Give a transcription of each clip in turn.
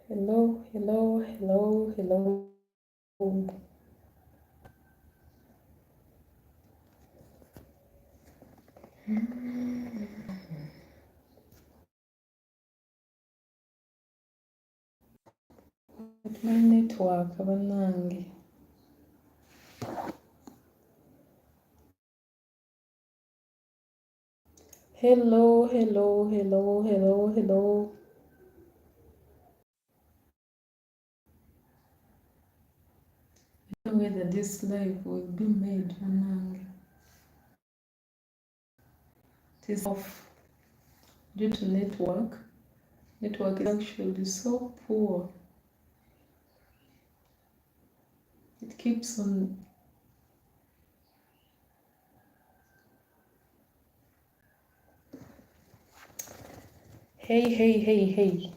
Hello, hello, hello, hello. My network abanange. Hello, hello, hello, hello, hello. I don't know whether this live will be made abanange. It is off due to network. Network is actually so poor. It keeps on. Hey, hey, hey, hey.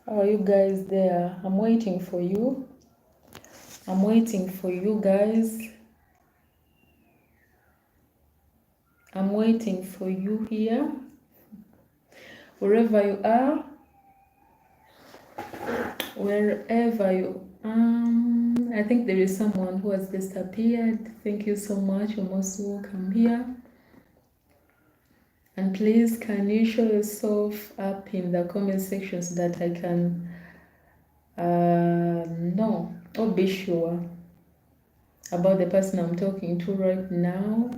How are you guys there? I'm waiting for you. I'm waiting for you guys. I'm waiting for you here. Wherever you are, wherever you I think there is someone who has disappeared. Thank you so much. You're most welcome here. And please, can you show yourself up in the comment section so that I can know or be sure about the person I'm talking to right now.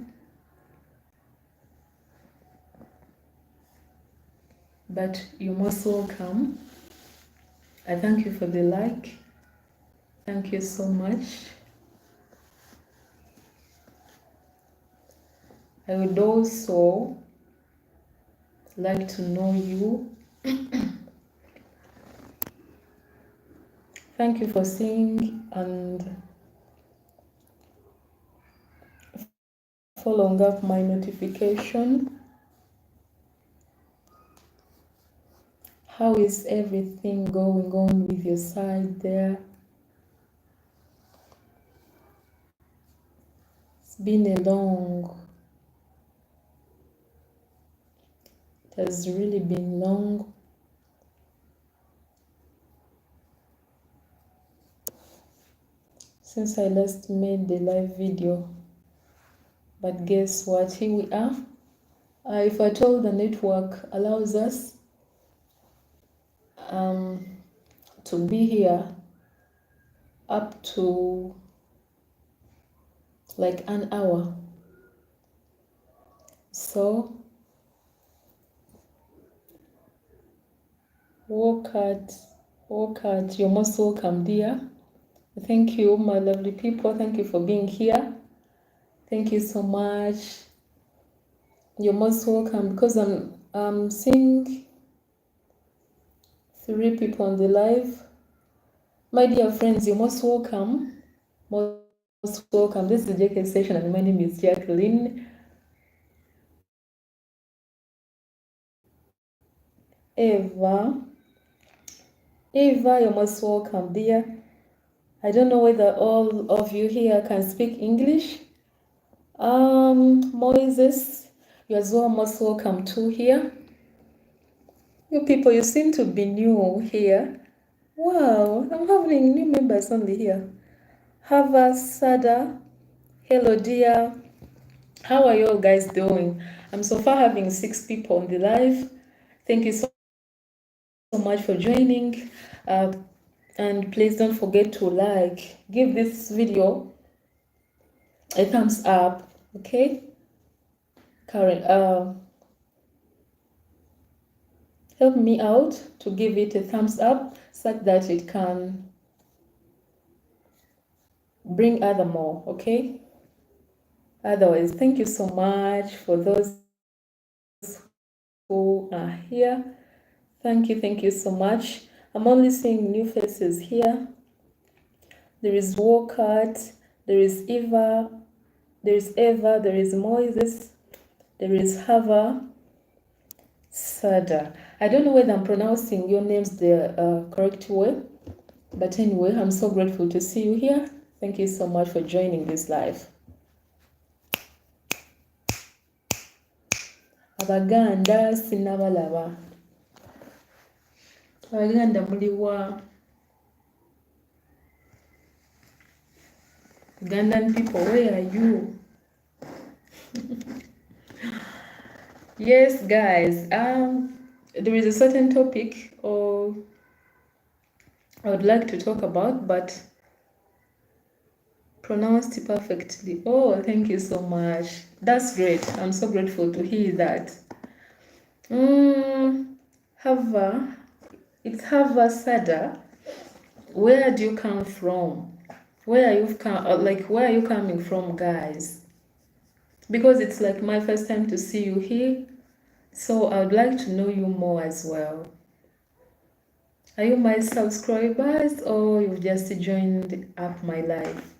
But you're most welcome. I thank you for the like. Thank you so much. I would also like to know you. Thank you for seeing and following up my notification. How is everything going on with your side there? It's been it has really been long. Since I last made the live video. But guess what? Here we are. If at all the network allows us to be here up to like an hour. So work hard. You're most welcome, dear. Thank you, my lovely people. Thank you for being here. Thank you so much. You're most welcome because I'm seeing 3 people on the live. My dear friends, you're most welcome. Most welcome. This is the JK session and my name is Jacqueline. Eva, you're most welcome, dear. I don't know whether all of you here can speak English. Moses, you're as well most welcome too here. You people, you seem to be new here. Wow, I'm having new members only here. Hava, Sada, hello dear. How are you all guys doing? I'm so far having 6 people on the live. Thank you so much for joining. And please don't forget to give this video a thumbs up, okay? Karen, help me out to give it a thumbs up such that it can bring other more, okay? Otherwise, thank you so much for those who are here. Thank you so much. I'm only seeing new faces here. There is Walcott, there is Eva, there is Moses, there is Hava, Sada. I don't know whether I'm pronouncing your names the correct way, but anyway, I'm so grateful to see you here. Thank you so much for joining this live. Abaganda sinnabalaba. Abaganda muliwa? Ugandan people, where are you? Yes, guys. There is a certain topic or I would like to talk about, but pronounced perfectly. Oh, thank you so much. That's great. I'm so grateful to hear that. Hava, it's Hava Sada. Where do you come from? Where are you where are you coming from, guys? Because it's like my first time to see you here, so I would like to know you more as well. Are you my subscribers or you've just joined up my life?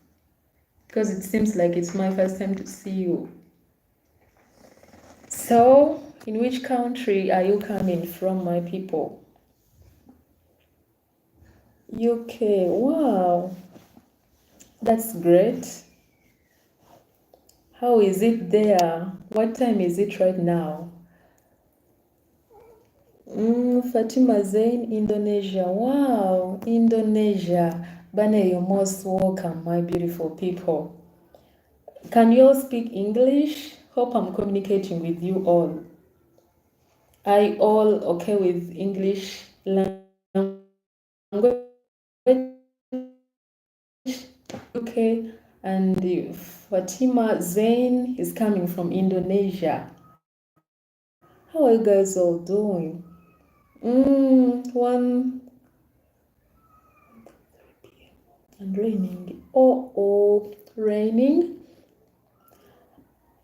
Because it seems like it's my first time to see you. So, in which country are you coming from, my people? UK. Wow, that's great. How is it there? What time is it right now? Fatima Zain, Indonesia. Wow, Indonesia. Bane, you're most welcome, my beautiful people. Can you all speak English? Hope I'm communicating with you all. Are you all okay with English language? Okay, and Fatima Zain is coming from Indonesia. How are you guys all doing? 1 and raining. Oh, raining.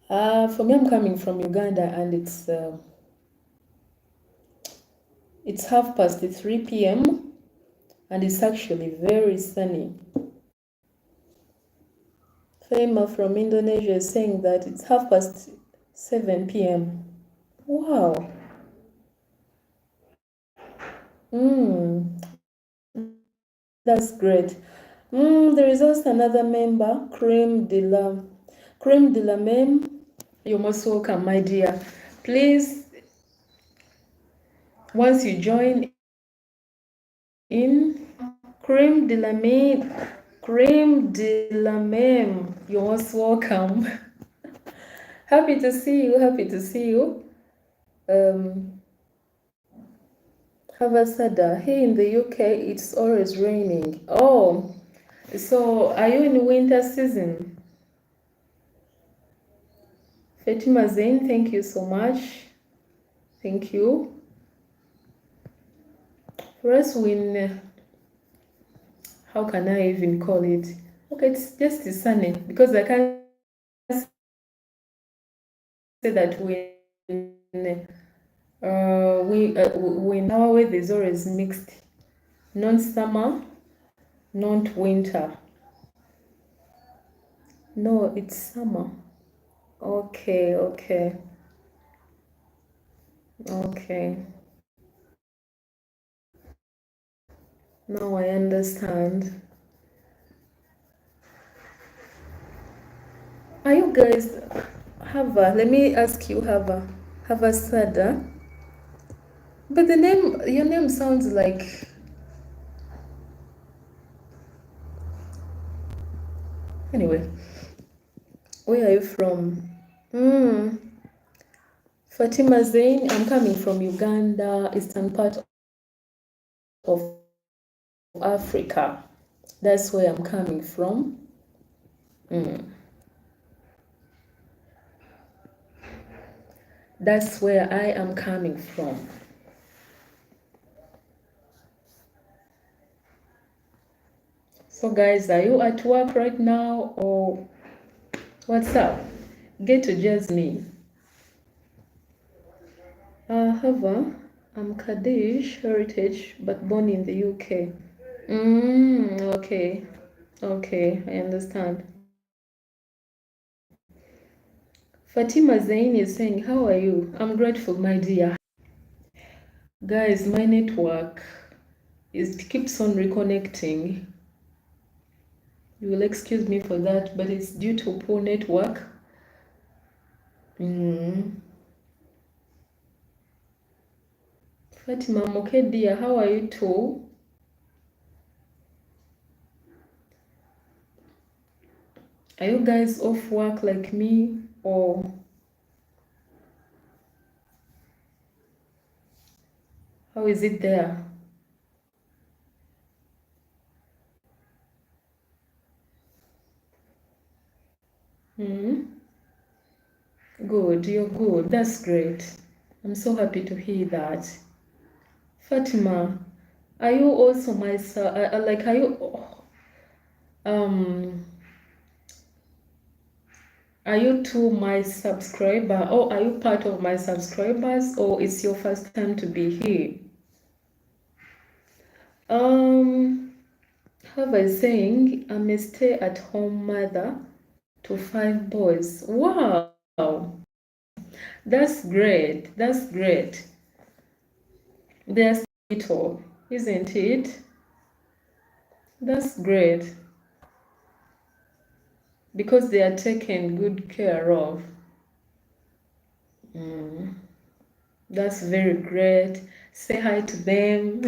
For me, I'm coming from Uganda, and it's 3:30 p.m. and it's actually very sunny. Fema from Indonesia is saying that it's 7:30 p.m. Wow. That's great. There is also another member, Cream de la Mem. You're most welcome, my dear. Please, once you join in, Cream de la Mem, you're most welcome. Happy to see you. Havasada, here in the UK, it's always raining. Oh, so are you in winter season? Fatima Zain, thank you so much. Thank you. For us, how can I even call it? Okay, it's just sunny because I can't say that when our weather is always mixed, not summer, not winter. No, it's summer. Okay. Now I understand. Are you guys Hava? Let me ask you, Hava Sada. But your name sounds like. Anyway, where are you from? Fatima Zain, I'm coming from Uganda, eastern part of Africa. That's where I'm coming from. That's where I am coming from. So guys, are you at work right now or what's up? Get to judge me. However, I'm Kurdish heritage but born in the UK. Okay, I understand. Fatima Zain is saying, how are you? I'm grateful, my dear. Guys, my network keeps on reconnecting. You will excuse me for that, but it's due to poor network. Fatima, I'm okay dear, how are you too? Are you guys off work like me, or how is it there? Good, you're good. That's great. I'm so happy to hear that. Fatima, are you also my like? Um are you too my subscriber, or are you part of my subscribers, or it's your first time to be here? How was I saying? I'm a stay-at-home mother to 5 boys. Wow, that's great. That's great. They're little, isn't it? That's great because they are taken good care of. That's very great. Say hi to them.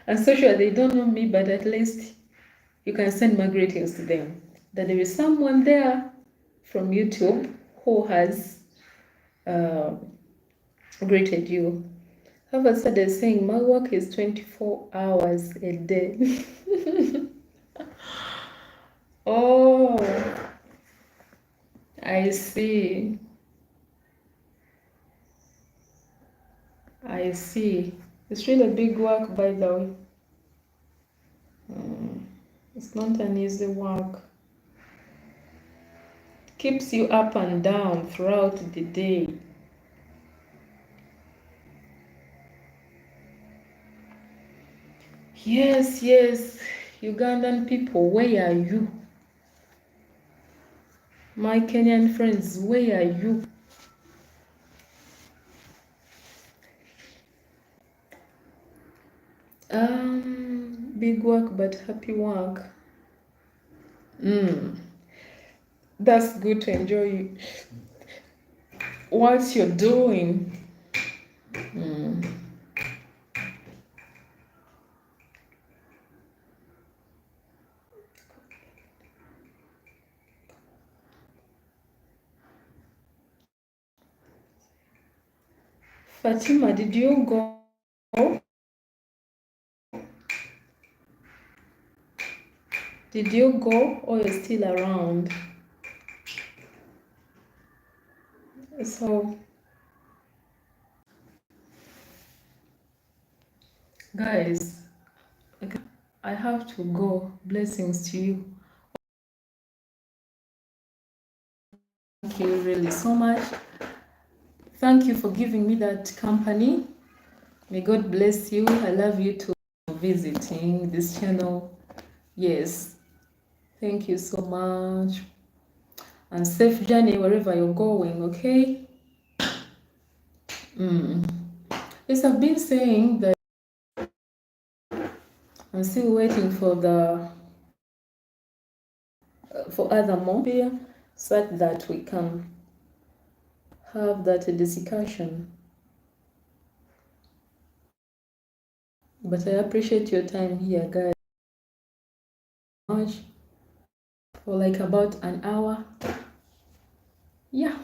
I'm so sure they don't know me, but at least you can send my greetings to them. That there is someone there from YouTube who has uh, greeted you. How about started saying my work is 24 hours a day? Oh, I see. I see. It's really big work, by the way. It's not an easy work. Keeps you up and down throughout the day. Yes, yes. Ugandan people, where are you? My Kenyan friends, where are you? Big work but happy work. That's good to enjoy what you're doing. Fatima, did you go? Did you go, or you're still around? So, guys, I have to go. Blessings to you. Thank you really so much. Thank you for giving me that company. May God bless you. I love you too for visiting this channel. Yes, thank you so much. And safe journey wherever you're going, okay? Yes, I've been saying that I'm still waiting for other more here so that we can have that discussion. But I appreciate your time here, guys. Much for like about an hour. Yeah.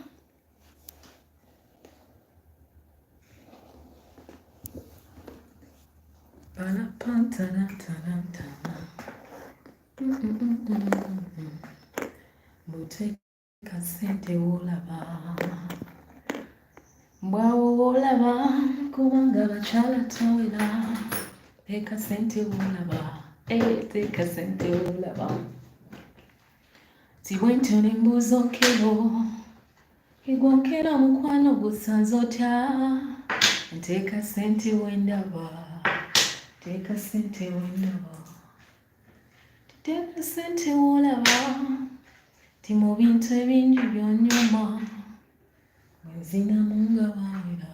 Muteka sente olaba mbwawo olaba kubanga bakyala towera teeka sente olaba teeka sente olaba tibwentyo nembuuza okero egwonkera mukwano gusanze otya nteeka sente wendaba teeka sente wendaba teeka sente olaba ti mu bintu ebingi byonyuma mwezinamu nga bawera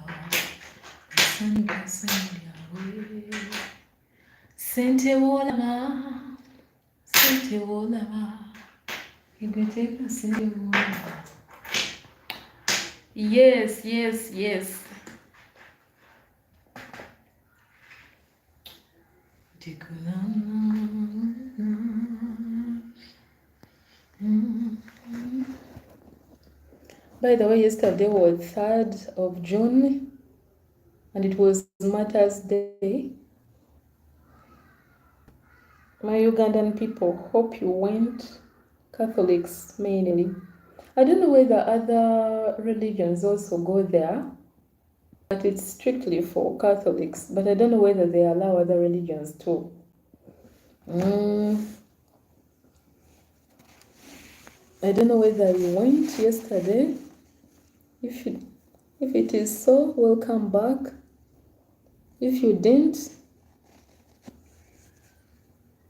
nsanyuka sente lyawe sente wolaba igwe teeka sente wolaba. Yes. By the way, yesterday was 3rd of June and it was Mother's Day. My Ugandan people, hope you went. Catholics mainly. I don't know whether other religions also go there, but it's strictly for Catholics. But I don't know whether they allow other religions too. I don't know whether you went yesterday. If it is so, welcome back. If you didn't,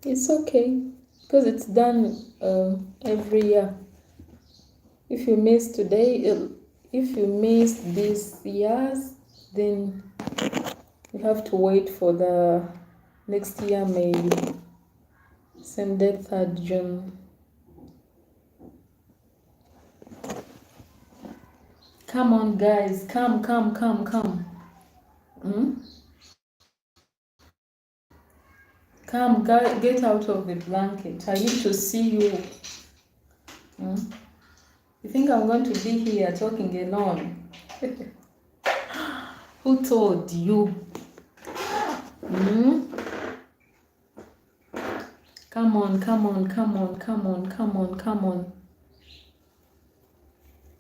it's okay because it's done every year. If you missed today, if you missed these years, then you have to wait for the next year, maybe. Same day, 3rd June. Come on, guys. Come. Come, get out of the blanket. I need to see you. You think I'm going to be here talking alone? Who told you? Come on.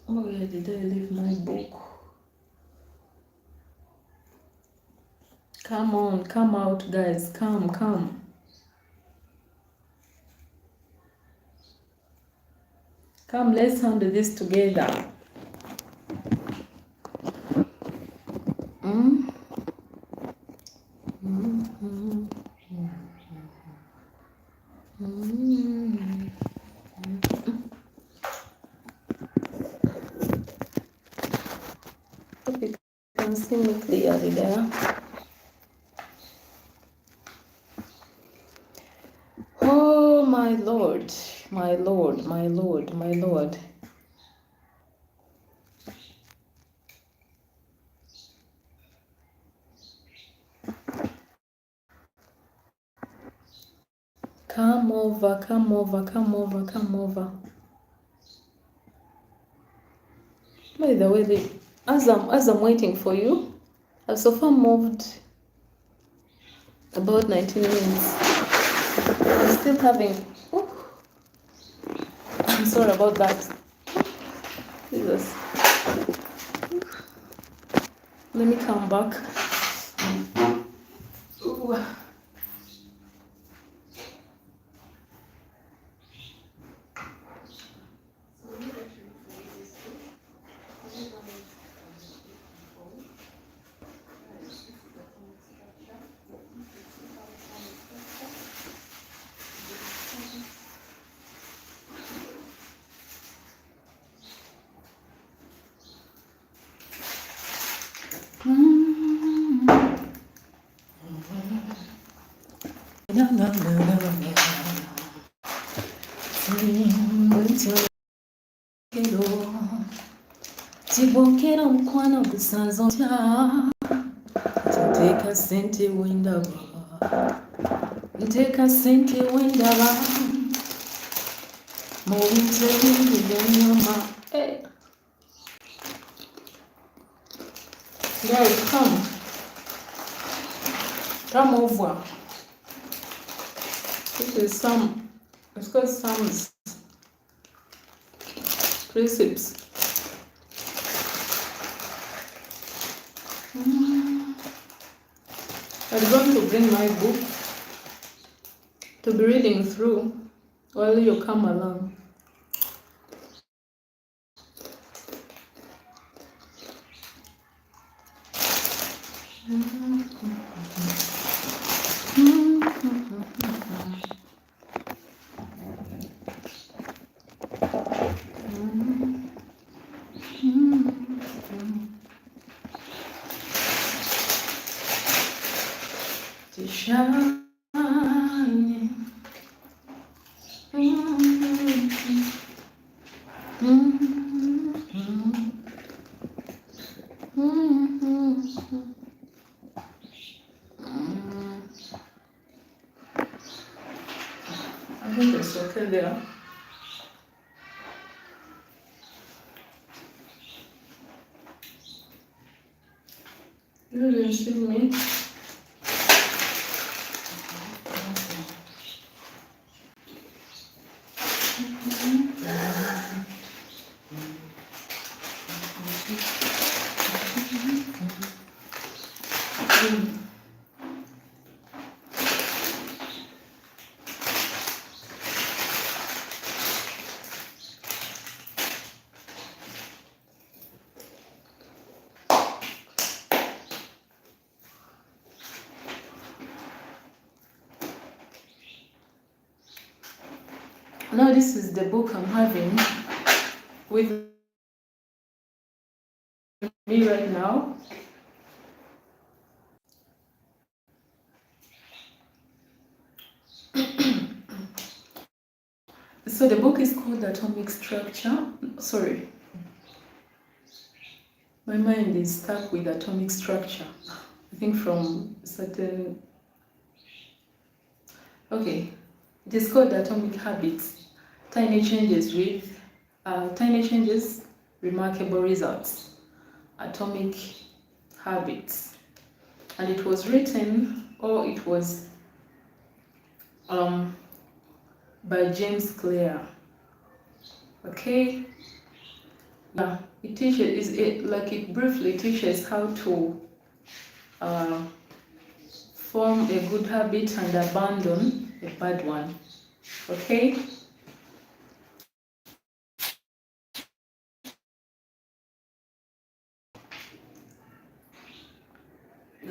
Oh, where did I leave my book? Come on, come out, guys. Come. Come, let's handle this together. Hope you can see me clearly there. Oh, my Lord. Come over. By the way, as I'm waiting for you, I've so far moved about 19 minutes. I'm still having. I'm sorry about that. Jesus. Let me come back. Ooh. Tibokera mukwano gusanzo ntya nteeka ssente wendaba mu bintu ebingi by'ennyuma. Guys, come over. This is it's got some precepts. I'm going to bring my book to be reading through while you come along. To shine. okay there. You didn't see me. Now this is the book I'm having with me right now. So the book is called Atomic Structure. Sorry, my mind is stuck with atomic structure. I think from certain... Okay, it is called Atomic Habits. Tiny changes, remarkable results. Atomic Habits. And it was written, or it was by James Clear. Okay, yeah, it teaches, it briefly teaches how to form a good habit and abandon a bad one. Okay.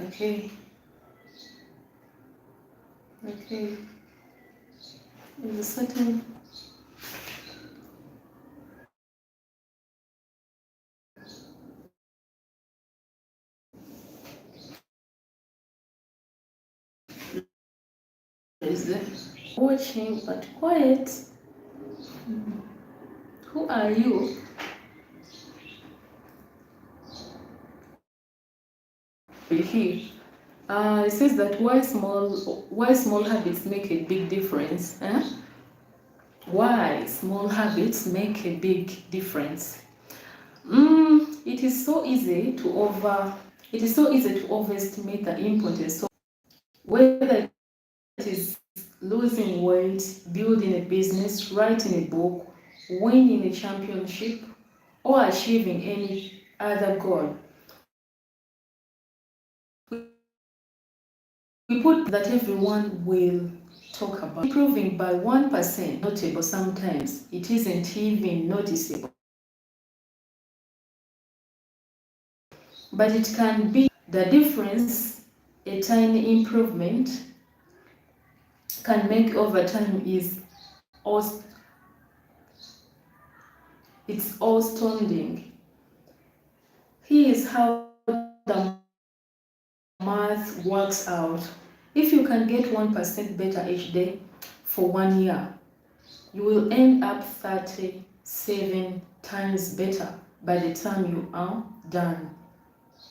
Okay. Okay. There's a certain... Is there watching but quiet? Who are you? Here. It says that why small habits make a big difference. Why small habits make a big difference. It is so easy to overestimate the importance of whether it is losing weight, building a business, writing a book, winning a championship, or achieving any other goal. We put that everyone will talk about. Improving by 1% notable sometimes. It isn't even noticeable. But it can be the difference a tiny improvement can make over time is it's astounding. Here's how the math works out. If you can get 1% better each day for 1 year, you will end up 37 times better by the time you are done.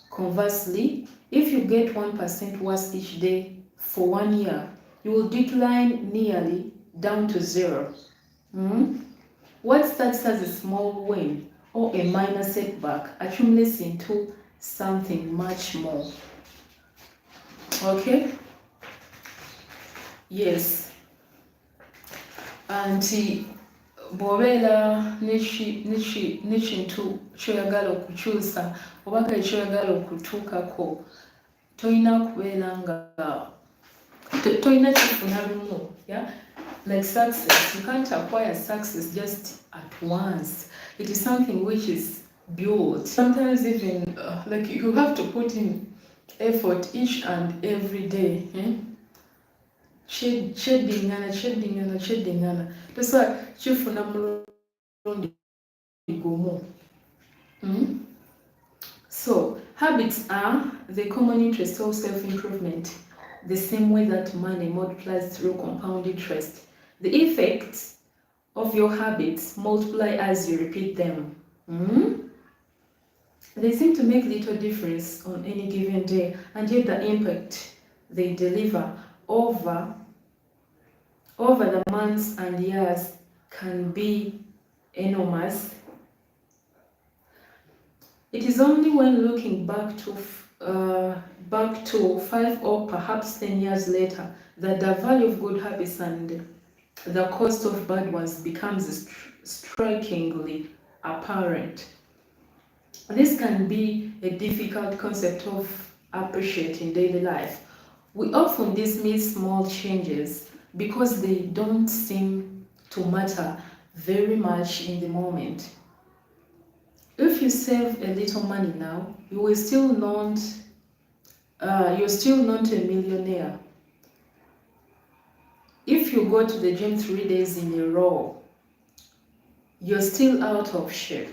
Conversely, if you get 1% worse each day for 1 year, you will decline nearly down to 0. What starts as a small win or a minor setback accumulates into something much more. Okay? Yes. Anti bw'obeera n'ekintu kyoyagala okukyusa oba kyoyagala okutuukako, tolina kubeera nga tolina kifuna lumu. Like success, you can't acquire success just at once. It is something which is built. Sometimes even like you have to put in effort each and every day. Sheddingana. That's why kifuna mulundi gumu. So habits are the common interest of self-improvement, the same way that money multiplies through compound interest. The effects of your habits multiply as you repeat them. They seem to make little difference on any given day, and yet the impact they deliver over over the months and years can be enormous. It is only when looking back to 5 or perhaps 10 years later that the value of good habits and the cost of bad ones becomes strikingly apparent. This can be a difficult concept of appreciating daily life. We often dismiss small changes because they don't seem to matter very much in the moment. If you save a little money now, you're still not a millionaire. If you go to the gym 3 days in a row, you're still out of shape.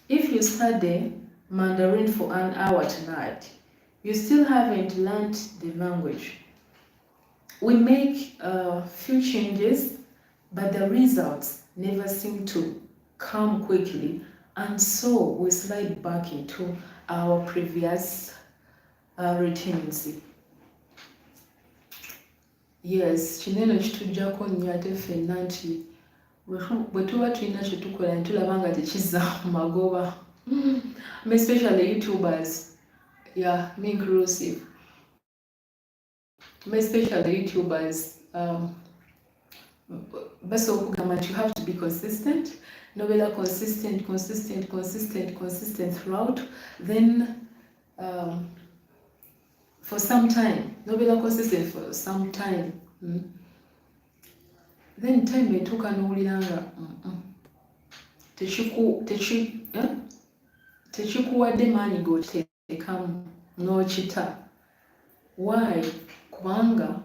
If you study Mandarin for an hour tonight, you still haven't learned the language. We make a few changes, but the results never seem to come quickly, and so we slide back into our previous routines. Yes, kinene kitujjako nnyo ate ffenna nti bwe tuba tulina kye tukola ne tulaba nga tekizza mu magoba, especially YouTubers, yeah, me inclusive, especially YouTubers, basooka okugamba nti you have to be consistent. Nobeera consistent throughout, then for some time, nobeera consistent for some time, then time etuuka n'owulira nga tekikuwadde maanyi g'oteekamu n'okita. Why? Kubanga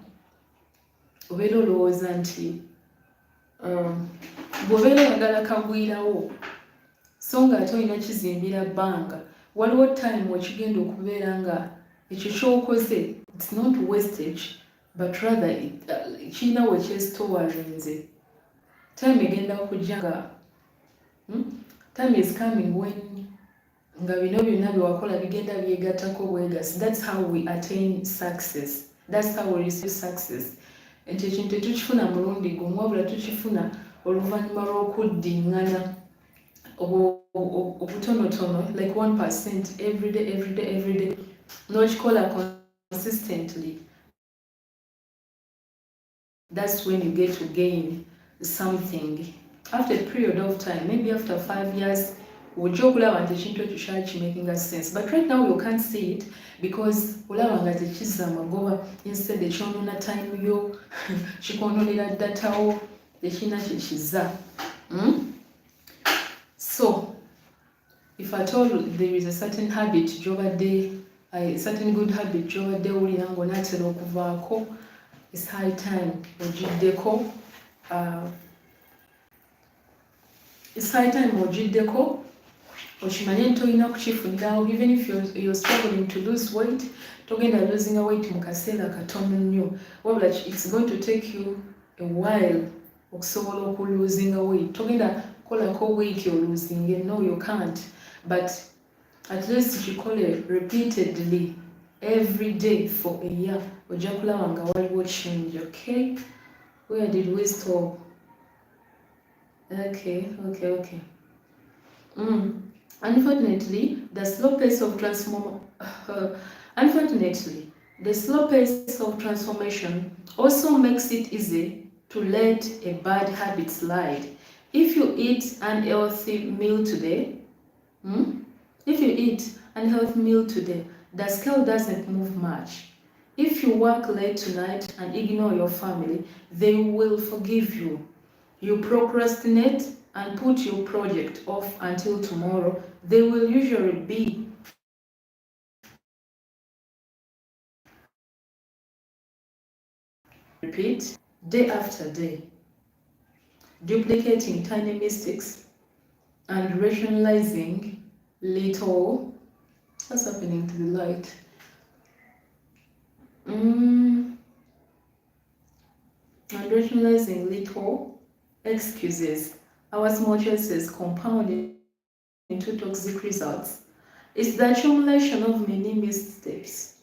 obeera olowooza nti bw'obeera oyagala kagwirawo so nga ate olina kizimbira bbanga, waliwo time wekigenda okubeera nga ekyo ky'okoze it's not wastage but rather kirina wekyesitowarinze. Time egenda okujja nga time is coming when nga bino byonna byewakola bigenda byegattako bwegasi. That's how we attain success. That's how we receive success. Nti ekintu tetukifuna mulundi gumu, wabula tukifuna oluvannyuma lw'okuddiŋŋana obutonotono, like 1% every day, n'okikola consistently. That's when you get to gain something. After a period of time, maybe after 5 years, ojja okulaba nti ekintu ekyo kyali making sense. But right now you can't see it because olaba nga tekizza amagoba, instead ekyonoona time yo, kikwonoonera datawo, tekirina kye kizza. So, if at all there is a certain habit gy'obadde, a certain good habit gy'obadde owulira ng'onaatera okuvaako, it's high time ogiddeko. It's high time ogiddeko, okimanye nti olina kukifunirawo. Even if you're struggling to lose weight, togenda losing weight mu kaseera katono nnyo, wabula it's going to take you a while okusobola okulosing weight. Togenda kukolako weight olosing, no you can't, but at least kikole repeatedly every day for a year, ojja kulaba nga waliwo change. Okay, where did we stop? Okay. Unfortunately, the slow pace of transformation also makes it easy to let a bad habit slide. If you eat an unhealthy meal today, the scale doesn't move much. If you work late tonight and ignore your family, they will forgive you. You procrastinate and put your project off until tomorrow, they will usually be repeat day after day, duplicating tiny mistakes and rationalizing little. What's happening to the light? And rationalizing little excuses. Our small choices compound into toxic results. It's the accumulation of many missteps.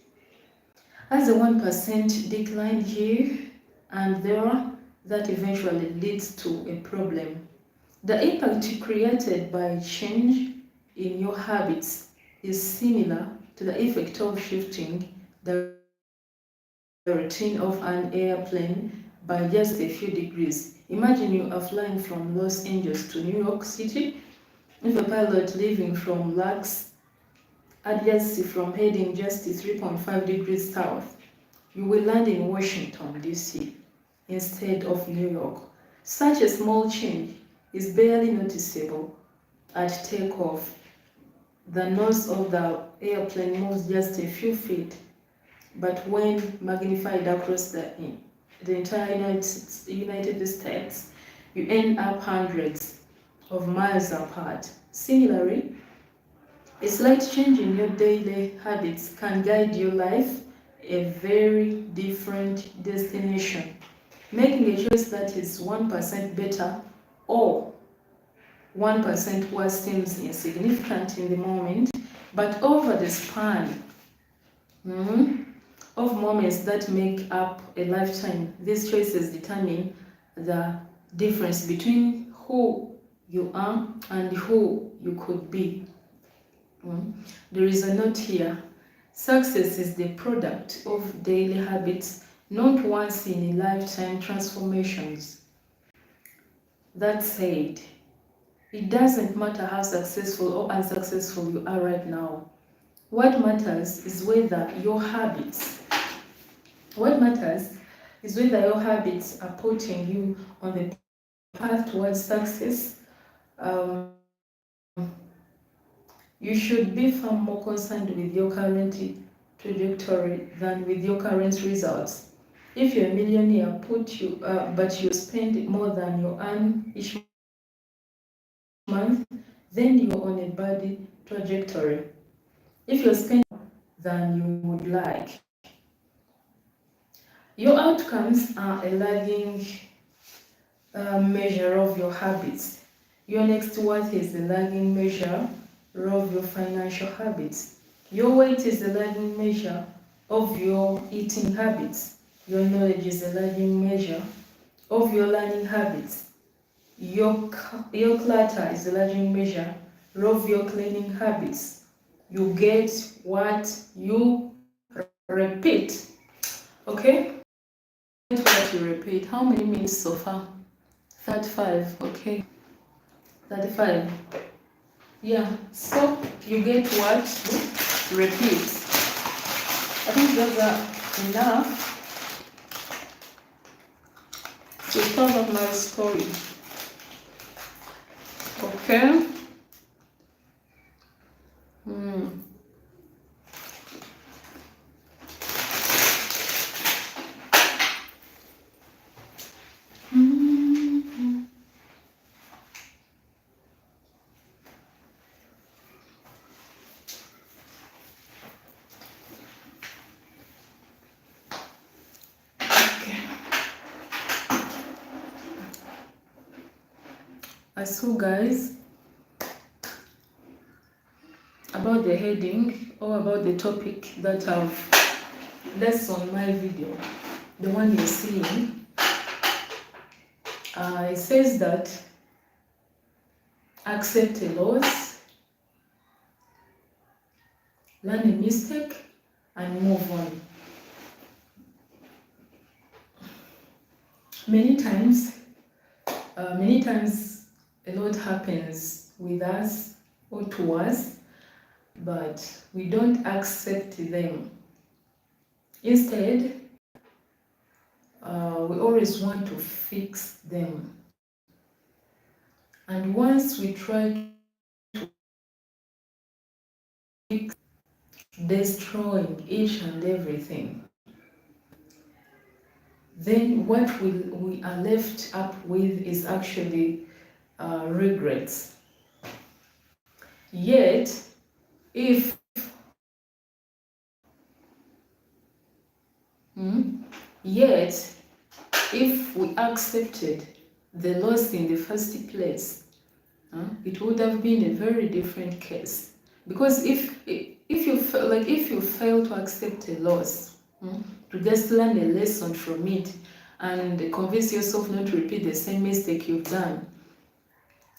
As the 1% decline here and there, that eventually leads to a problem. The impact created by change in your habits is similar to the effect of shifting the routine of an airplane by just a few degrees. Imagine you are flying from Los Angeles to New York City. If a pilot leaving from LAX adjusts from heading just 3.5 degrees south, you will land in Washington, D.C. instead of New York. Such a small change is barely noticeable at takeoff. The nose of the airplane moves just a few feet, but when magnified across the entire United States, you end up hundreds of miles apart. Similarly, a slight change in your daily habits can guide your life a very different destination. Making a choice that is 1% better or 1% worse seems insignificant in the moment, but over the span of moments that make up a lifetime, these choices determine the difference between who you are and who you could be. There is a note here. Success is the product of daily habits, not once in a lifetime transformations. That said, it doesn't matter how successful or unsuccessful you are right now. What matters is whether your habits are putting you on the path towards success. You should be far more concerned with your current trajectory than with your current results. If you're a millionaire, but you spend more than you earn each month, then you're on a bad trajectory. If you're spending more than you would like, your outcomes are a lagging measure of your habits. Your next worth is a lagging measure of your financial habits. Your weight is a lagging measure of your eating habits. Your knowledge is a lagging measure of your learning habits. Your clutter is a lagging measure of your cleaning habits. You get what you repeat. Okay? Get what you repeat. How many minutes so far? 35. Okay. 35. Yeah, so you get what you repeat. I think those are enough to start up my story. Okay. So guys, about the heading or about the topic that that's on my video, the one you're seeing, it says that accept a loss, learn a mistake, and move on. Many times a lot happens with us or to us, but we don't accept them. Instead, we always want to fix them. And once we try to fix, destroying each and everything, then what we are left up with is actually regrets. Yet, if we accepted the loss in the first place, it would have been a very different case. Because if you fail to accept a loss, to just learn a lesson from it, and convince yourself not to repeat the same mistake you've done.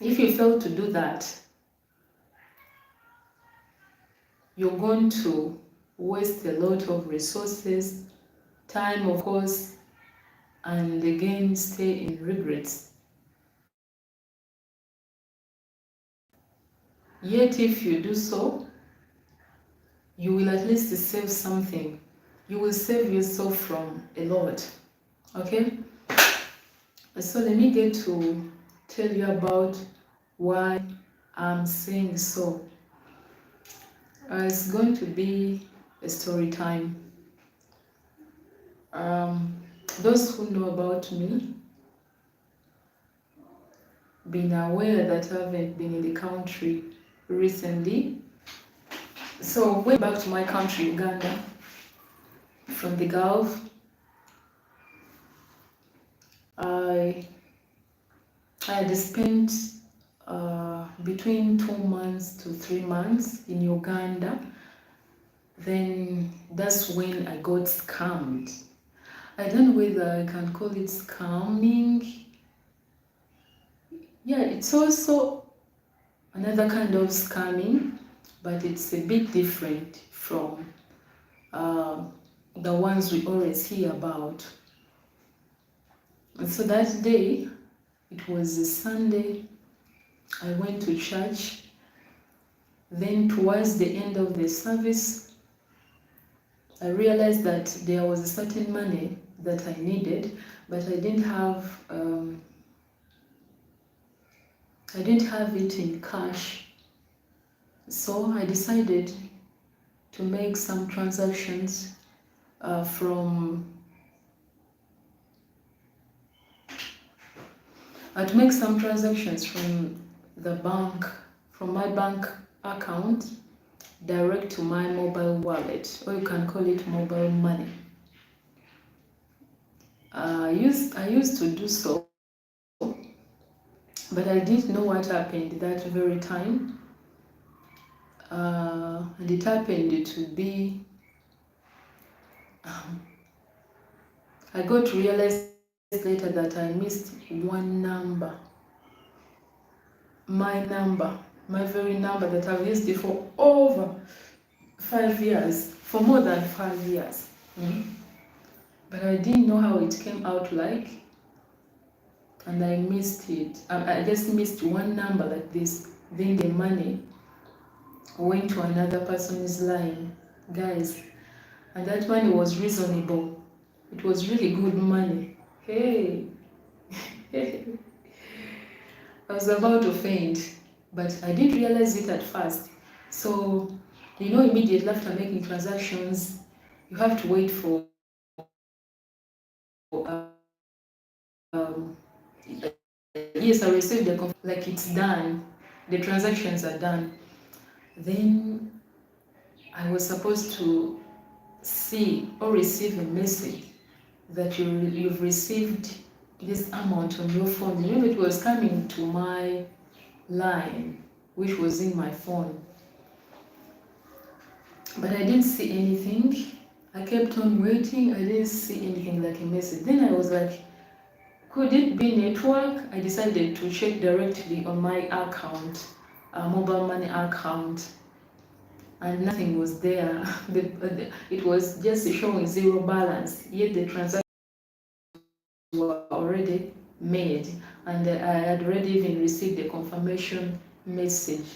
If you fail to do that, you're going to waste a lot of resources, time, of course, and again stay in regrets. Yet if you do so, you will at least save something. You will save yourself from a lot. Okay? So let me get to tell you about why I'm saying so. It's going to be a story time. Those who know about me, been aware that I haven't been in the country recently. So way back to my country, Uganda, from the Gulf. I had spent between 2 months to 3 months in Uganda. Then that's when I got scammed. I don't know whether I can call it scamming. Yeah, it's also another kind of scamming, but it's a bit different from the ones we always hear about. And so that day, it was a Sunday, I went to church. Then towards the end of the service, I realized that there was a certain money that I needed, but I didn't have it in cash. So I decided to make some transactions from the bank, from my bank account direct to my mobile wallet, or you can call it mobile money. I used to do so, but I didn't know what happened that very time. And it happened to be, I got to realize later that I missed one number. My very number that I've used it for over 5 years, for more than 5 years. But I didn't know how it came out like, and I missed it. I just missed one number like this. Then the money went to another person's line, guys, and that money was reasonable. It was really good money. Hey, I was about to faint, but I didn't realize it at first. So, immediately after making transactions, you have to wait for yes, I received the like it's done, the transactions are done. Then I was supposed to see or receive a message that you've received this amount on your phone. It was coming to my line, which was in my phone. But I didn't see anything. I kept on waiting. I didn't see anything like a message. Then I was like, could it be network? I decided to check directly on my account, mobile money account, and nothing was there. It was just showing zero balance, yet the transactions were already made, and I had already even received a confirmation message,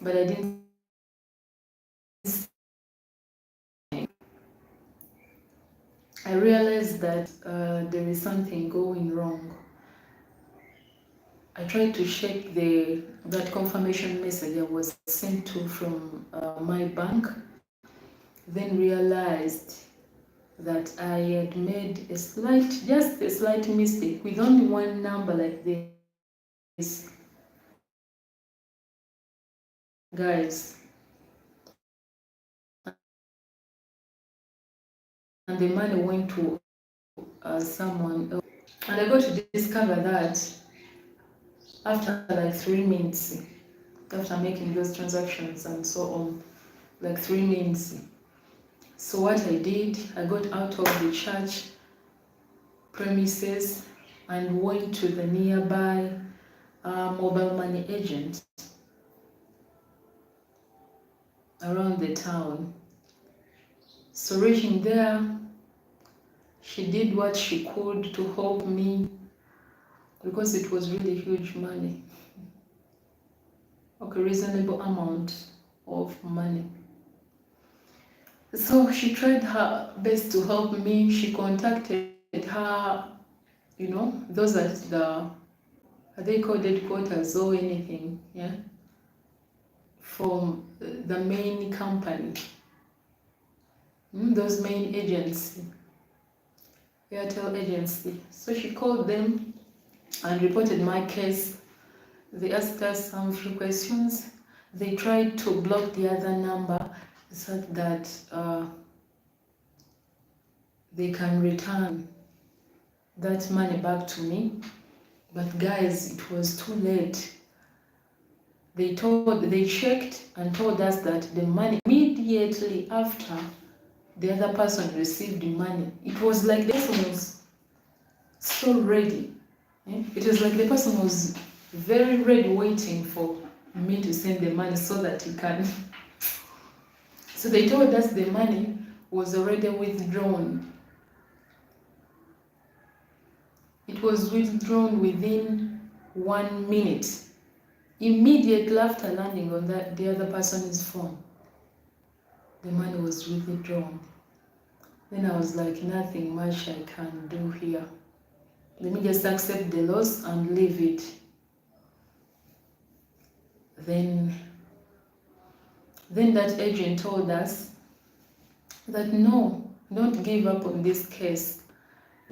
but I didn't see. I realized that there is something going wrong. I tried to check that confirmation message I was sent to from my bank, then realized that I had made just a slight mistake with only one number like this. Guys, and the money went to someone else. And I got to discover that after like 3 minutes, after making those transactions and so on, like 3 minutes. So what I did, I got out of the church, premises and went to the nearby mobile money agent around the town. So reaching there, she did what she could to help me because it was really huge money, like a reasonable amount of money. So she tried her best to help me. She contacted her, those at the, are they called headquarters or anything, yeah, from the main company, those main agency, Airtel agency. So she called them and reported my case. They asked us some few questions. They tried to block the other number so that they can return that money back to me. But guys, it was too late. They checked and told us that the money immediately after the other person received the money, it was like the person was so ready. It was like the person was very ready, waiting for me to send the money so that he can. So they told us the money was already withdrawn. It was withdrawn within 1 minute, immediately after landing on the other person's phone. The money was withdrawn. Then I was like, nothing much I can do here. Let me just accept the loss and leave it. Then that agent told us that no, don't give up on this case.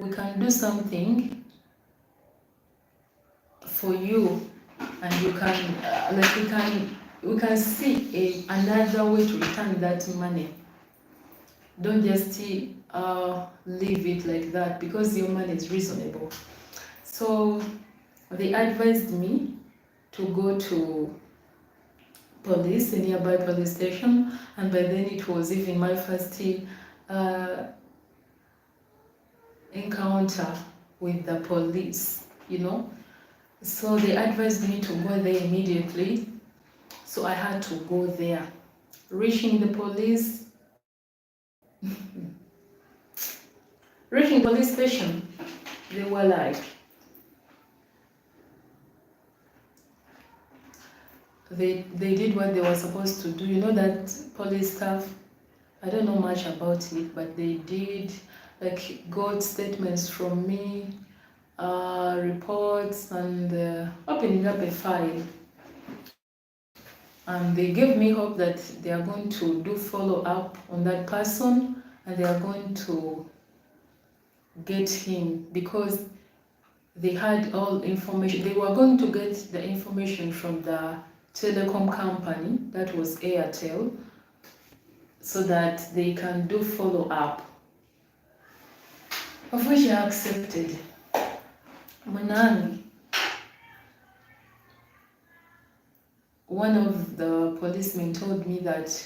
We can do something for you, and you can we can see another way to return that money. Don't just leave it like that because your money is reasonable. So they advised me to go to police, a nearby police station, and by then it was even my first encounter with the police, So they advised me to go there immediately, so I had to go there. Reaching the police station, they were like, they did what they were supposed to do. That police staff, I don't know much about it, but they did, got statements from me, reports, and opening up a file. And they gave me hope that they are going to do follow-up on that person, and they are going to get him, because they had all information. They were going to get the information from the telecom company, that was Airtel, so that they can do follow-up, of which I accepted. Manani, one of the policemen told me that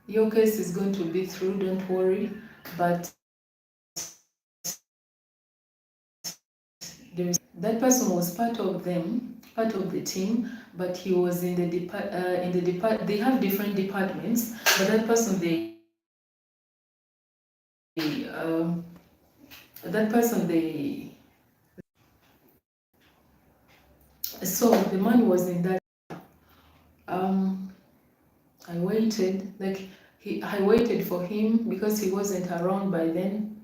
your case is going to be through, don't worry, but that person was part of the team, but he was in the department. They have different departments, but that person so the man was in that. I waited, I waited for him because he wasn't around by then.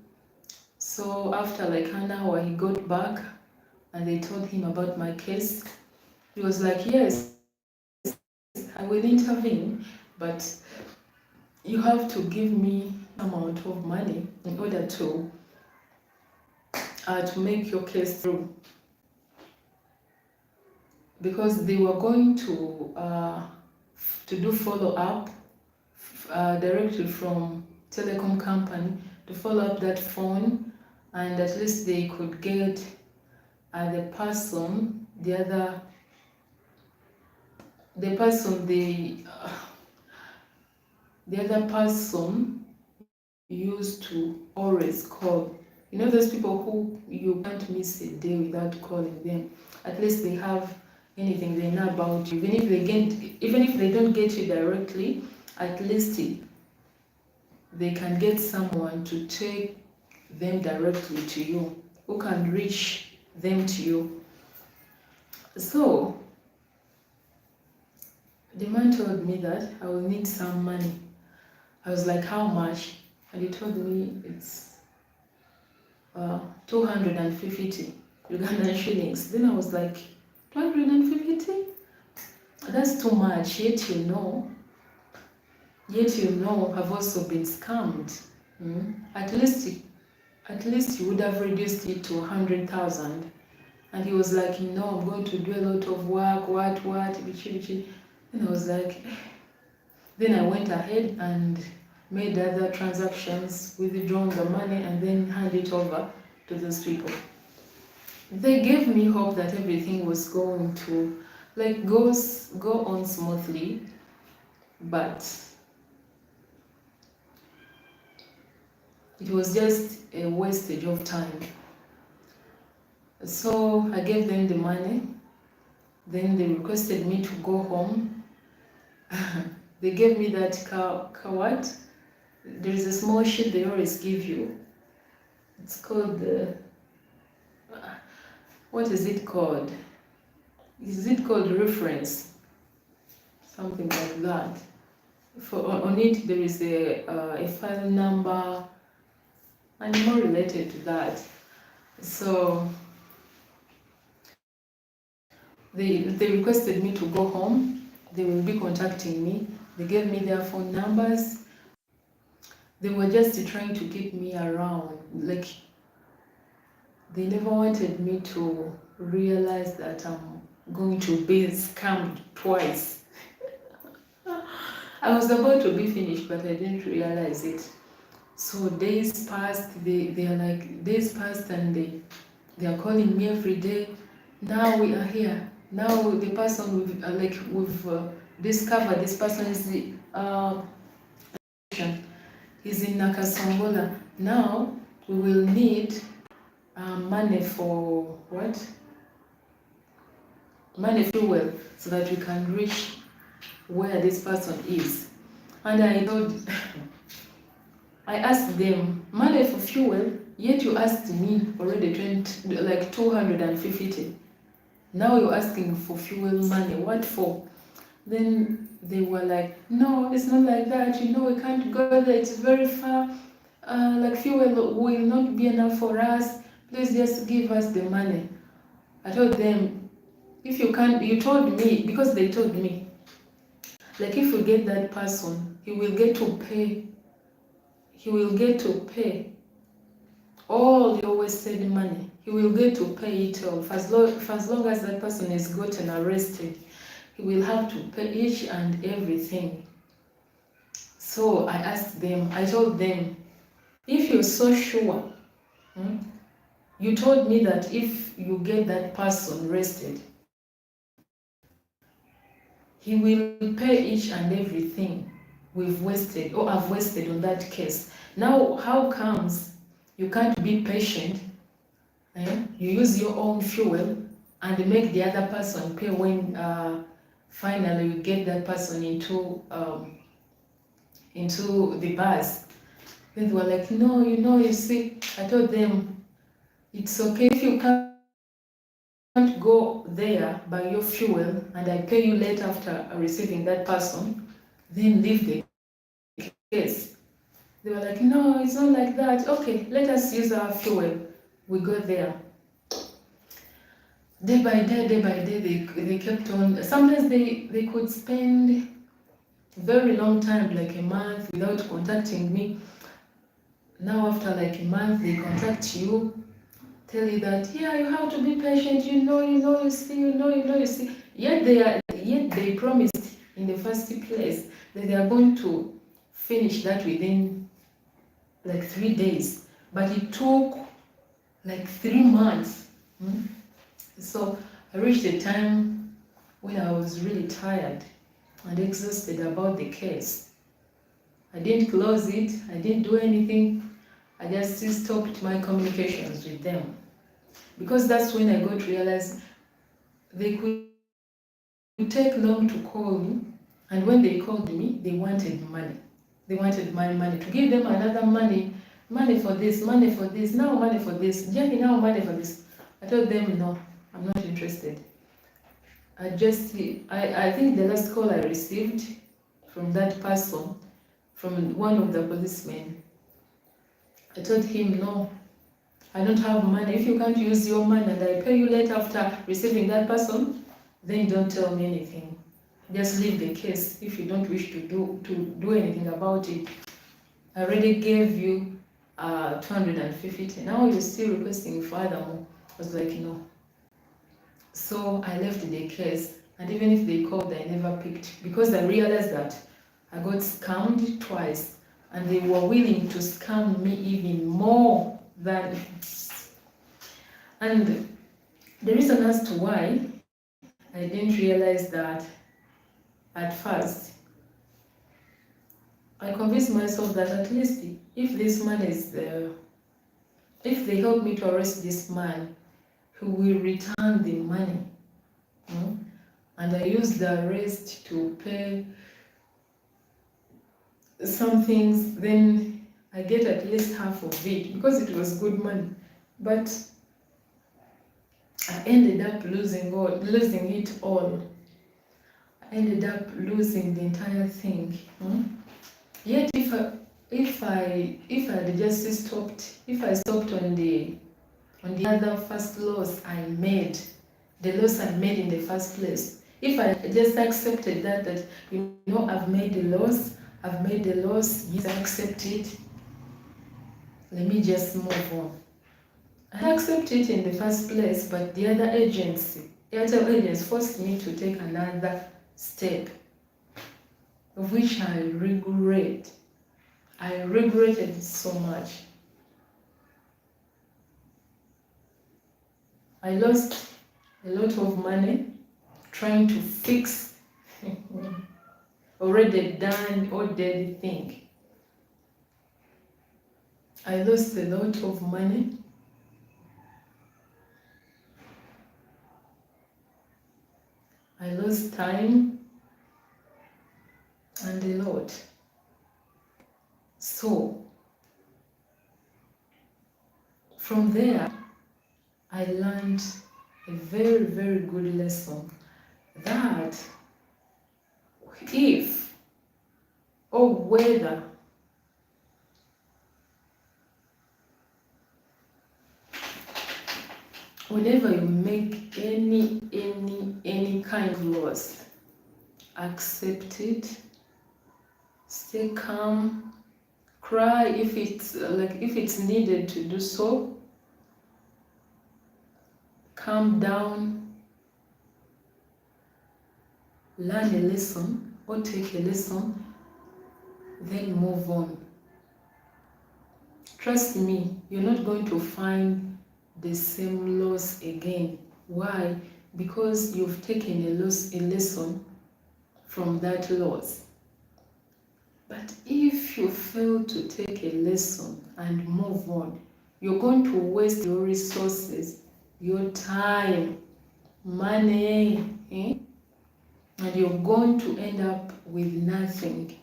So after an hour, he got back and they told him about my case. He was like, yes, I will intervene, but you have to give me amount of money in order to make your case through. Because they were going to do follow-up directly from telecom company to follow up that phone, and at least they could get the person used to always call, You know those people who you can't miss a day without calling them. At least they have anything, they know about you. Even if they don't get you directly, at least they can get someone to take them directly to you, who can reach them to you. So the man told me that I will need some money. I was like, how much? And he told me it's 250 Ugandan shillings. Then I was like, 250? That's too much. Yet you know, I've also been scammed. At least you would have reduced it to 100,000. And he was like, no, I'm going to do a lot of work, what, bichi. And I was like, then I went ahead and made other transactions, withdrawn the money, and then hand it over to those people. They gave me hope that everything was going to go on smoothly, but it was just a wastage of time. So I gave them the money. Then they requested me to go home. They gave me that what? There is a small sheet they always give you. It's called what is it called? Is it called reference? Something like that. On it there is a file number and more related to that. So they requested me to go home. They will be contacting me. They gave me their phone numbers. They were just trying to keep me around. Like, they never wanted me to realize that I'm going to be scammed twice. I was about to be finished, but I didn't realize it. So days passed. They are like, days passed, and they are calling me every day. Now we are here. Now the person we've discovered, this person is he's in Nakasongola. Now we will need money for what? Money fuel, so that we can reach where this person is. And I asked them, money for fuel, yet you asked me already 250. Now you're asking for fuel money, what for? Then they were like, no, it's not like that, we can't go there, it's very far, fuel will not be enough for us, please just give us the money. I told them, if you can't, you told me, because they told me, if you get that person, he will get to pay all your wasted money. He will get to pay it off. As long as that person is gotten arrested, he will have to pay each and everything. So I told them, if you're so sure, you told me that if you get that person arrested, he will pay each and everything we've wasted or I've wasted on that case. Now, how comes you can't be patient? You use your own fuel and make the other person pay when finally you get that person into the bus. Then they were like, no, you see, I told them, it's okay if you can't go there by your fuel and I pay you later after receiving that person, then leave the case. They were like, no, it's not like that. Okay, let us use our fuel. We go there. Day by day, they kept on. Sometimes they could spend very long time, like a month, without contacting me. Now after like a month, they contact you, tell you that, yeah, you have to be patient, you see. Yet they promised in the first place that they are going to finish that within like 3 days. But it took like 3 months. So I reached a time when I was really tired and exhausted about the case. I didn't close it, I didn't do anything. I just stopped my communications with them. Because that's when I got to realize they could take long to call me, and when they called me, they wanted money. They wanted money. To give them another money for this, now money for this, Jenny, now money for this. I told them, no, I'm not interested. I think the last call I received from that person, from one of the policemen, I told him, no, I don't have money. If you can't use your money and I pay you later after receiving that person, then don't tell me anything. Just leave the case if you don't wish to do anything about it. I already gave you 250. Now you're still requesting furthermore. I was like, no. So I left the case, and even if they called, I never picked, because I realized that I got scammed twice, and they were willing to scam me even more than. And the reason as to why I didn't realize that at first, I convinced myself that at least if this man is if they help me to arrest this man, who will return the money, and I use the arrest to pay some things, then I get at least half of it, because it was good money. But I ended up losing it all. I ended up losing the entire thing. Yet if I had just stopped, if I stopped on the other first loss I made, the loss I made in the first place, if I just accepted that I've made the loss, yes, I accept it, let me just move on. I accept it in the first place, but the other agency, Airtel agents, forced me to take another step, of which I regret. I regretted it so much. I lost a lot of money trying to fix already done or dead thing. I lost a lot of money. I lost time and a lot. So, from there, I learned a very, very good lesson that if or whether whenever you make any kind of loss, accept it, stay calm, cry if it's needed to do so, calm down, learn a lesson or take a lesson, then move on. Trust me, you're not going to find the same loss again. Why? Because you've taken a lesson from that loss. But if you fail to take a lesson and move on, you're going to waste your resources, your time, money, and you're going to end up with nothing.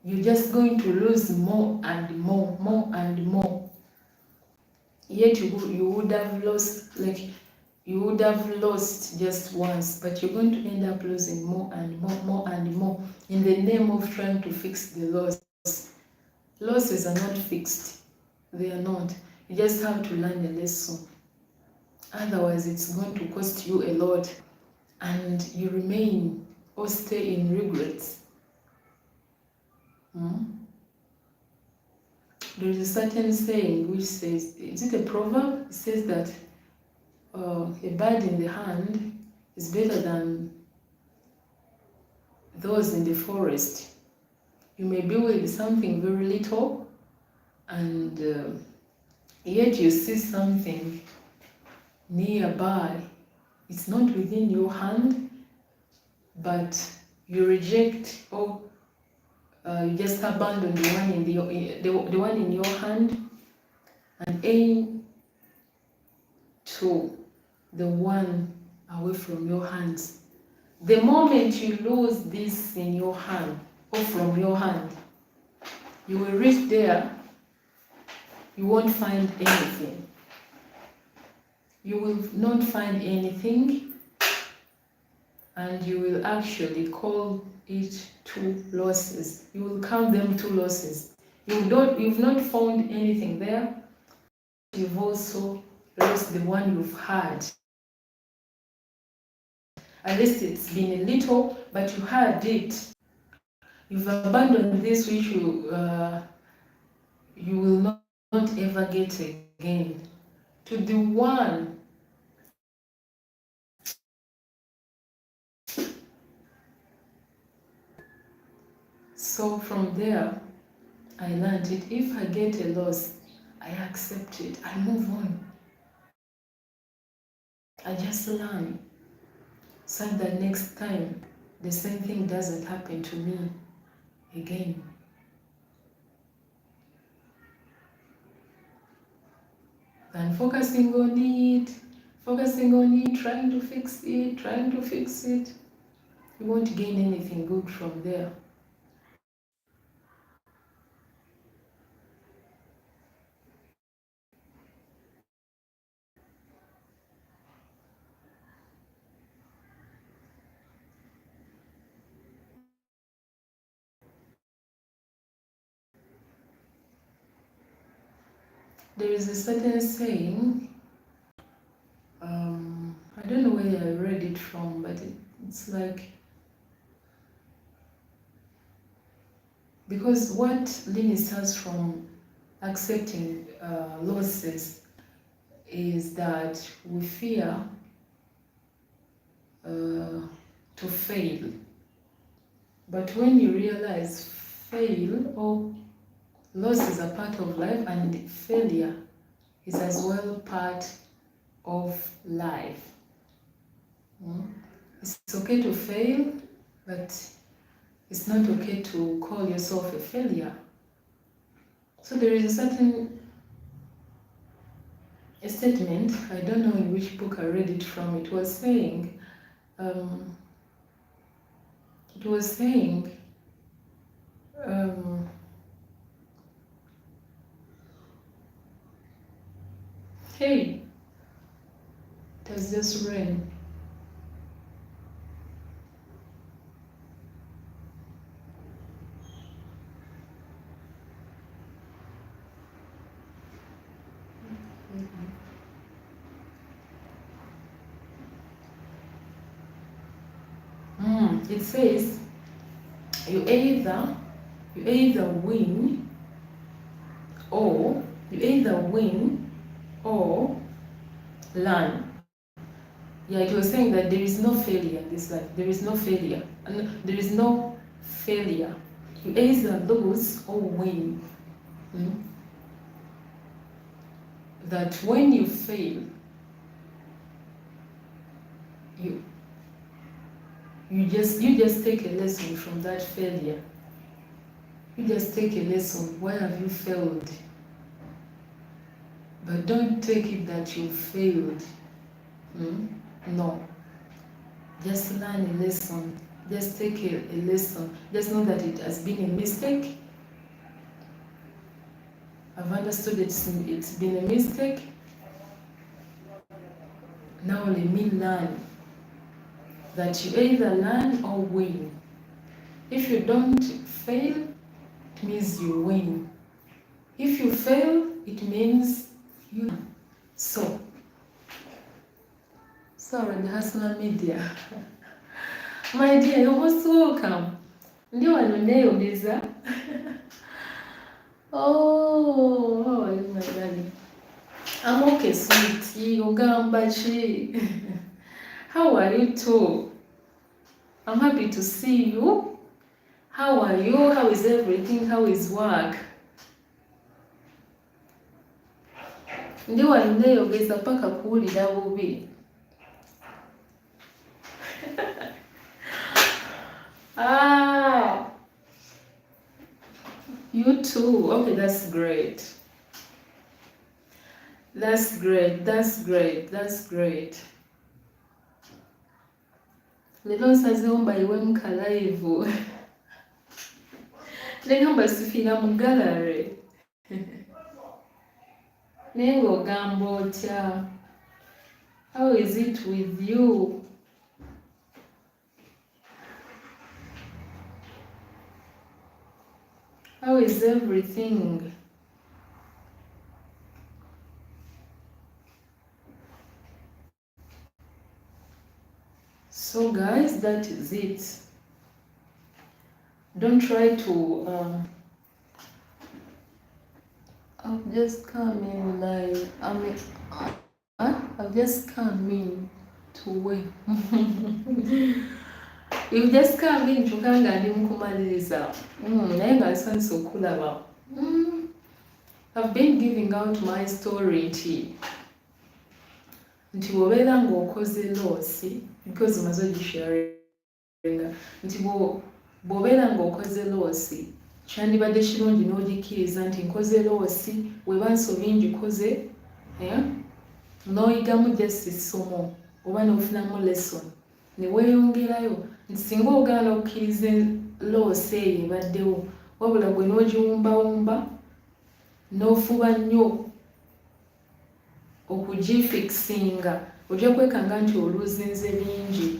You're just going to lose more and more. Yet you would have lost, you would have lost just once, but you're going to end up losing more and more in the name of trying to fix the loss. Losses are not fixed. They are not. You just have to learn a lesson. Otherwise, it's going to cost you a lot, and you remain or stay in regrets. There is a certain saying which says, is it a proverb? It says that a bird in the hand is better than those in the forest. You may be with something very little, and yet you see something nearby. It's not within your hand, but you reject or you just abandon the one in the one in your hand and aim to the one away from your hands. The moment you lose this in your hand or from your hand, you will reach there, you won't find anything. You will not find anything, and you will actually call it 2 losses. You will count them 2 losses. You've not found anything there. You've also lost the one you've had. At least it's been a little, but you had it. You've abandoned this which you will not ever get again. To the one so from there I learned it. If I get a loss, I accept it. I move on. I just learn so that next time the same thing doesn't happen to me again. And focusing on it, trying to fix it, you won't gain anything good from there. There is a certain saying, I don't know where I read it from, but it's like, because what limits us from accepting losses is that we fear to fail. But when you realize fail or loss is a part of life, and failure is as well part of life. It's okay to fail, but it's not okay to call yourself a failure. So there is a statement, I don't know in which book I read it from, it was saying, hey, it has just rain. It says you either win or learn. Yeah, it was saying that there is no failure in this life. There is no failure. There is no failure. You either lose or win. That when you fail, you just take a lesson from that failure. You just take a lesson. Why have you failed? But don't take it that you failed. No. Just learn a lesson. Just take a lesson. Just know that it has been a mistake. I've understood it's been a mistake. Now let me learn that you either learn or win. If you don't fail, it means you win. If you fail, it means you learn. So sorry, the Hustler Media. My dear, you're most welcome. Ndio wanoneyogeza. Oh, how are you, my darling? I'm okay, sweetie. Ogambachi. How are you too? I'm happy to see you. How are you? How is everything? How is work? Ndio wanoneyogeza paka kuwulira bubi. You too. Okay, that's great. That's great. That's great. That's great. Leero nsazeewo mbayiwemu ka live. Naye mbasifiira mu gallery. Naye ng'ogamba otya? How is it with you? How is everything? So guys, that is it. Don't try to I've just come in live. I've just come in to wait. You've just come in to kanga ndi mukumaliriza. Naye nga nsanyusa okulaba. I've been giving out my story nti bw'obeera ng'okoze loosi because maze ogisharinga nti bw'obeera ng'okoze loosi kyandibadde kirungi n'ogikkiriza nti nkoze loosi weba nsobi ngikoze n'oyigamu just essomo oba n'ofunamu lesson ne weeyongerayo nti singa ogaana okukkiriza loosi eyo ebaddewo wabula gwe n'ogiwumbawumba n'ofuba nnyo okugifikisinga ojja kwekanga nti oluzinze bingi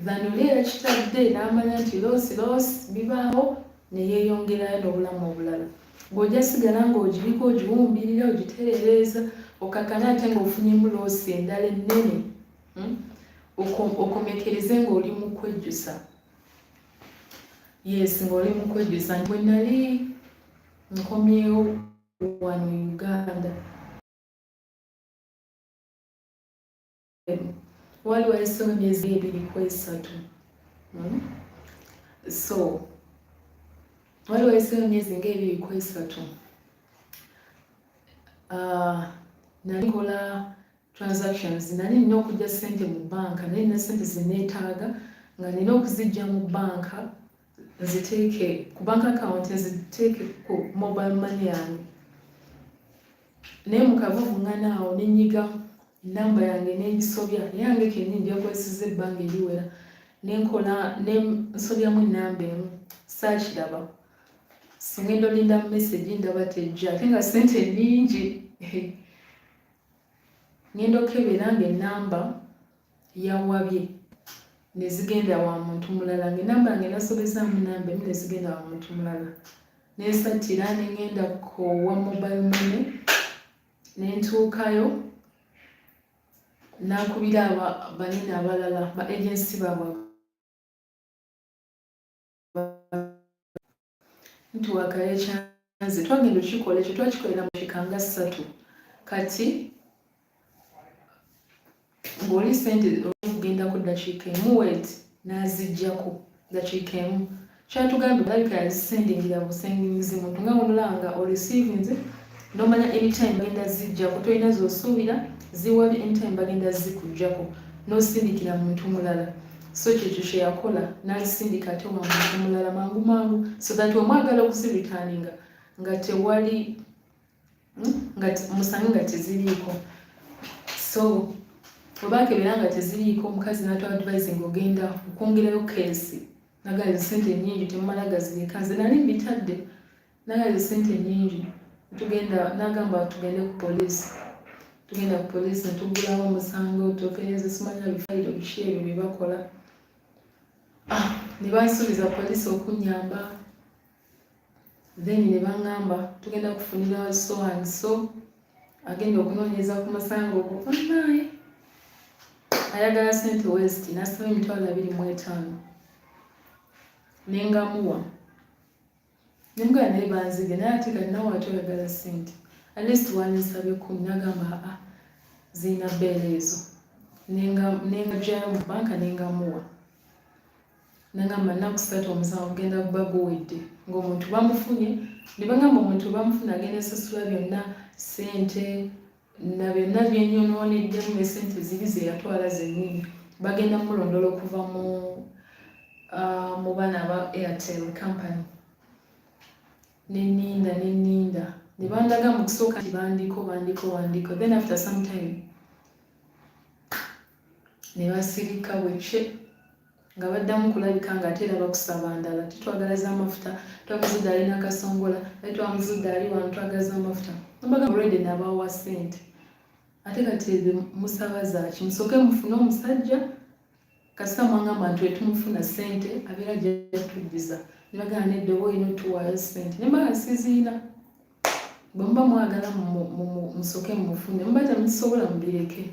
than oli yakitadde n'amanya nti loosi bibaawo ne yeeyongerayo n'obulamu obulala ng'ojja sigala ng'ogiriko ogiwumbirira ogitereereza okakana ate ng'ofunyemu loosi endala ennene okomekereze ng'oli mu kwejjusa. Yes, ng'oli mu kwejjusa nti bwe nali nkomyewo wano Uganda waliwo esomo emyezi 2 so waliwo esomo emyezi nga 2 nali nkola transactions nali nina okujja ssente mu banka naye nina ssente zeneetaaga nga nina okuzijja mu banka nziteeke ku bank account nziteeke ku mobile money yange naye mu kavuvuŋŋana awo nenyiga enamba yange n'egisobya naye yange kennyini gyakozeseza ebbanga eriwera nsobyamu enamba emu saakiraba singenda olinda mu message ndaba tejja ate nga ssente nnyingi ngenda okebera ng'enamba yawabye ne zigenda wa muntu mulala ng'enamba yange nasobezaamu namba emu ne zigenda wa muntu mulala neesattira ne ngenda kowa mobile money ne ntuukayo nakubira banene abalala ba agency baabwe ntuwakayo ekyanze twagenda okikola ekyo twakikolera mu kikanga 3 kati ng'oli sente okugenda ku ddakiika emu weti n'aziggyako ddakiika emu kyatugambye olabika yazisendingira busenginzi muntu nga onolanga oreceivinze n'omanya anytime bagenda zijjako tolina z'osuubira ziwabye anytime bagenda zikuggyako n'osindikira muntu mulala so kyekyo kye yakola n'azisindika ate wa muntu mulala mangu so that omwagala okuziritaninga nga tewali musange nga teziriiko so webakebera nga teziriiko omukazi n'atwadvise ng'ogenda okwongerayo keesi nagaza sente nnyingi temumala gazirika nze nali mbitadde nagaza sente nnyingi tugenda nagamba tugende ku poliisi tugenda ku poliisi netugulawo omusango tokereza simanya bifayiro biki ebyo bye bakola ne bansuubiza poliisi okunyamba then ne baŋŋamba tugenda kufunira so and so agenda okunoonyeza ku musango ogwo onaye ayagala sente west nasaba $25,000 nengamuwa nemugala naye banzige naye ate kati nawe ate oyagala sente at least wanisabye 10 nagamba zirina bbeera ezo nengagyayo mu banka nengamuwa nagamba nakusatu omusango genda kuba guwedde ng'omuntu bamufunye ne bagamba omuntu bamufuna agenda esasula byonna sente na byonna byenyonooneddemu ne sente ziri ze yatwala zennyini bagenda mulondola okuva mu baana ba Airtel company neninda ne bandaga mu kusooka nti bandiko then after some time ne basirika bwekye nga baddamu kulabika ng'ate era bakusaba ndala, titwagala z'amafuta, twamuzudde alina akasongola, ate twamuzudde ali wano twagala z'amafuta. Nambaga already nabawa ssente. Ate kati musaba zaaki? Musooke mufune omusajja kasita mwangamba nti wetumufuna ssente abeera gyatuddiza. Ne bagamba nedda oba olina otuwaayo ssente. Ne mbaga siziina. Bwe muba mwagala musooke mumufune, muba temusobola mubireke.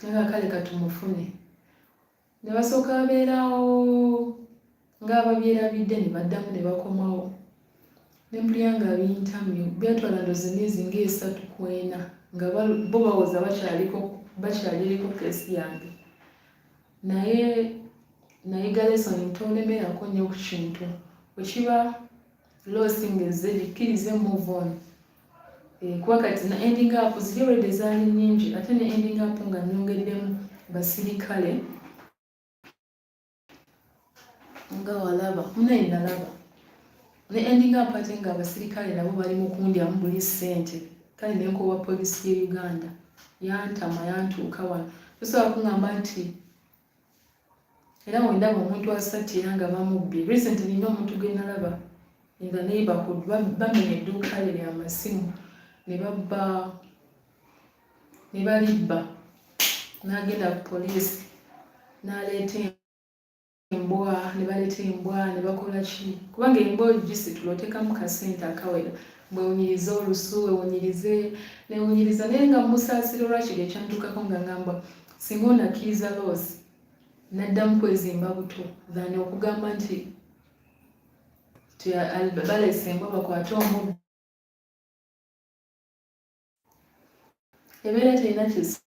Naga kale katumufune. Ne basooka babeerawo ng'ababyerabidde ne baddamu ne bakomawo. Ne mpulira nga bintamye, byatwala ndowooza emyezi nga 3 ku 4 nga bo bawooza bakyaliriko keesi yange. Naye lesson ntolemerako nnyo ku kintu. Bwe kiba loss ng'ezze gikkirize move on. Kuba kati na ending up ziri already zaali nnyingi ate ne ending up nga nnyongeddemu basirikale nga walaba munaye nalaba ne ending up ate nga abasirikale nabo bali mu kundyamu buli ssente. Kale ne nkowa poliisi y'e Uganda yantama yantuuka wano. Tosobola kuŋŋamba nti era bwe ndaba omuntu asatira nga bamubbye. Recently nina omuntu gwe nalaba in the neighborhood bamenya edduuka lye ly'amasimu ne balibba. N'agenda ku poliisi n'aleeta embwa, ne baleeta embwa ne bakola ki? Kubanga embwa ogisitula oteekamu kasente akawera. Bwewunyiriza olusu, newunyiriza naye nga musaasira olwakiri ekyantuukako nga ngamba singa onakkiriza loosi n'addamu kwezimba buto than okugamba nti baleese embwa bakwate omubbi. Ebeera terina kisa.